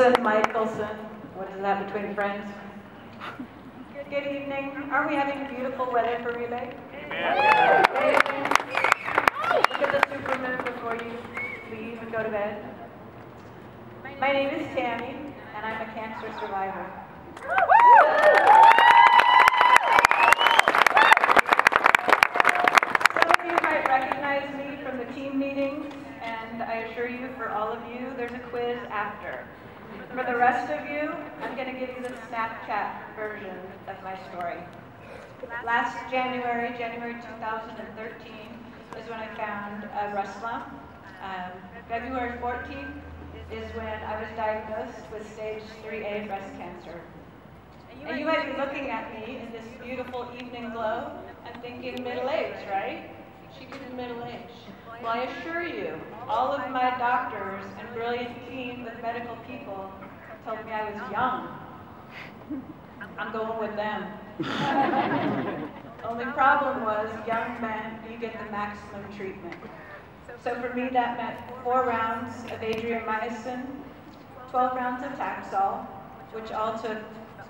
Mikkelson. What is that between friends? Good evening. Are we having beautiful weather for relay? Yeah. Look at the Superman before you leave and go to bed. My name is Tami, and I'm a cancer survivor. Some of you might recognize me from the team meetings, and I assure you, for all of you, there's a quiz after. For the rest of you, I'm going to give you the Snapchat version of my story. Last January 2013, is when I found a breast lump. February 14th is when I was diagnosed with stage 3A breast cancer. And you might be looking at me in this beautiful evening glow and thinking middle age, right? She could be middle age. Well, I assure you, all of my doctors and brilliant team of medical people told me I was young. I'm going with them. Only problem was, young men, you get the maximum treatment. So for me, that meant 4 rounds of adriamycin, 12 rounds of Taxol, which all took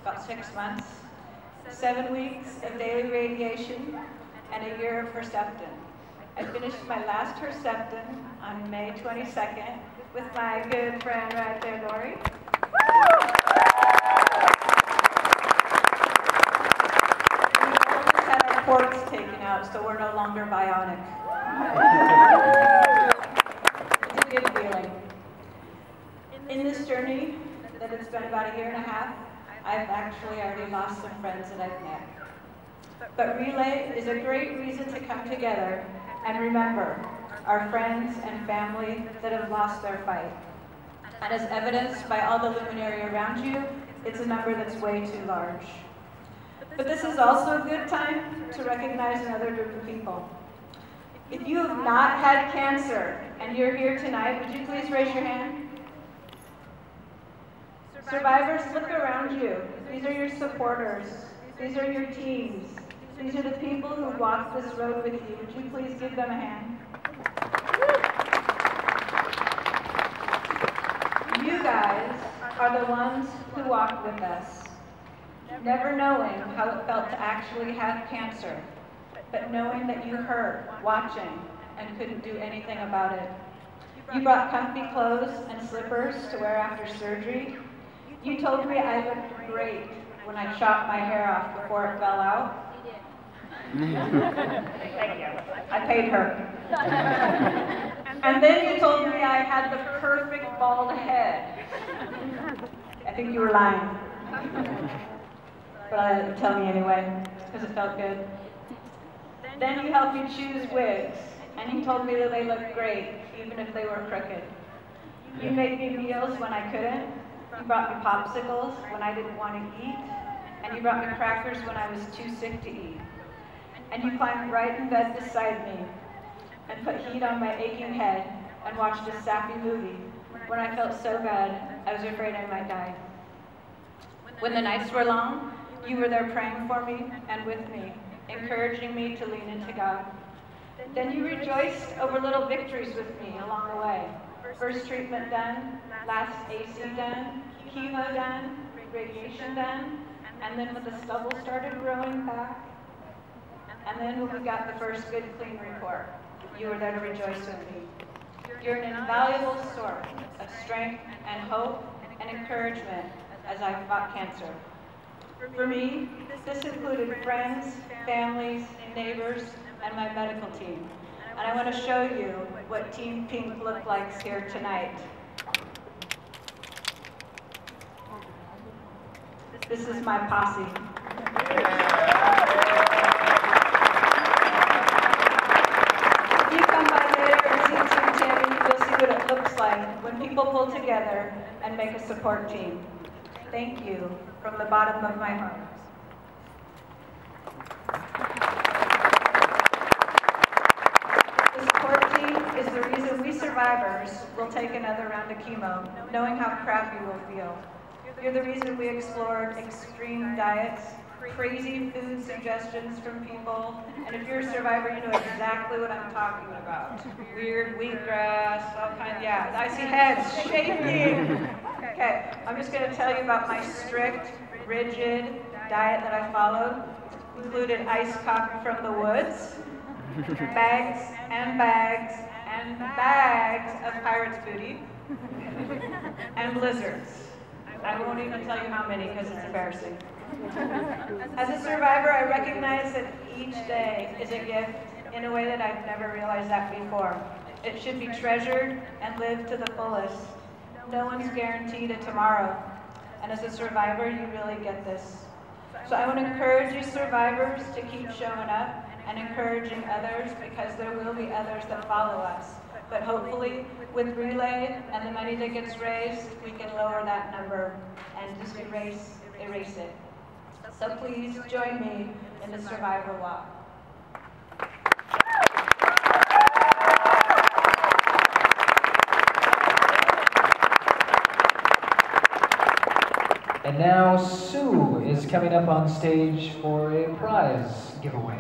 about 6 months, 7 weeks of daily radiation, and a year of Herceptin. I finished my last Herceptin on May 22nd with my good friend right there, Lori. We almost had our ports taken out, so we're no longer bionic. It's a good feeling. In this journey that it's been about a year and a half, I've actually already lost some friends that I've met. But Relay is a great reason to come together and remember our friends and family that have lost their fight. And as evidenced by all the luminary around you, it's a number that's way too large. But this is also a good time to recognize another group of people. If you have not had cancer and you're here tonight, would you please raise your hand? Survivors, look around you. These are your supporters. These are your teams. These are the people who walked this road with you. Would you please give them a hand? You guys are the ones who walked with us, never knowing how it felt to actually have cancer, but knowing that you hurt, watching, and couldn't do anything about it. You brought comfy clothes and slippers to wear after surgery. You told me I looked great when I chopped my hair off before it fell out. Thank you. I paid her. And then you told me I had the perfect bald head. I think you were lying. But I let you tell me anyway, because it felt good. Then you helped me choose wigs, and you told me that they looked great, even if they were crooked. You made me meals when I couldn't. You brought me popsicles when I didn't want to eat. And you brought me crackers when I was too sick to eat. And you climbed right in bed beside me and put heat on my aching head and watched a sappy movie when I felt so bad I was afraid I might die. When the nights were long, you were there praying for me and with me, encouraging me to lean into God. Then you rejoiced over little victories with me along the way. First treatment done, last AC done, chemo done, radiation done, and then when the stubble started growing back, and then when we got the first good clean report, you were there to rejoice with me. You're an invaluable source of strength and hope and encouragement as I fought cancer. For me, this included friends, families, neighbors, and my medical team. And I want to show you what Team Pink looked like here tonight. This is my posse. If you come by later and see Team Tami, you'll see what it looks like when people pull together and make a support team. Thank you from the bottom of my heart. The support team is the reason we survivors will take another round of chemo, knowing how crappy we'll feel. You're the reason we explored extreme diets crazy food suggestions from people. And if you're a survivor, you know exactly what I'm talking about. Weird wheatgrass, all kinds, yeah. I see heads shaking. Okay, I'm just going to tell you about my strict, rigid diet that I followed. Included iced coffee from the woods, bags and bags and bags of pirate's booty, and blizzards. I won't even tell you how many because it's embarrassing. As a survivor, I recognize that each day is a gift in a way that I've never realized that before. It should be treasured and lived to the fullest. No one's guaranteed a tomorrow. And as a survivor, you really get this. So I want to encourage you survivors to keep showing up and encouraging others, because there will be others that follow us. But hopefully, with Relay and the money that gets raised, we can lower that number and just erase it. So please join me in the survivor walk. And now Sue is coming up on stage for a prize giveaway.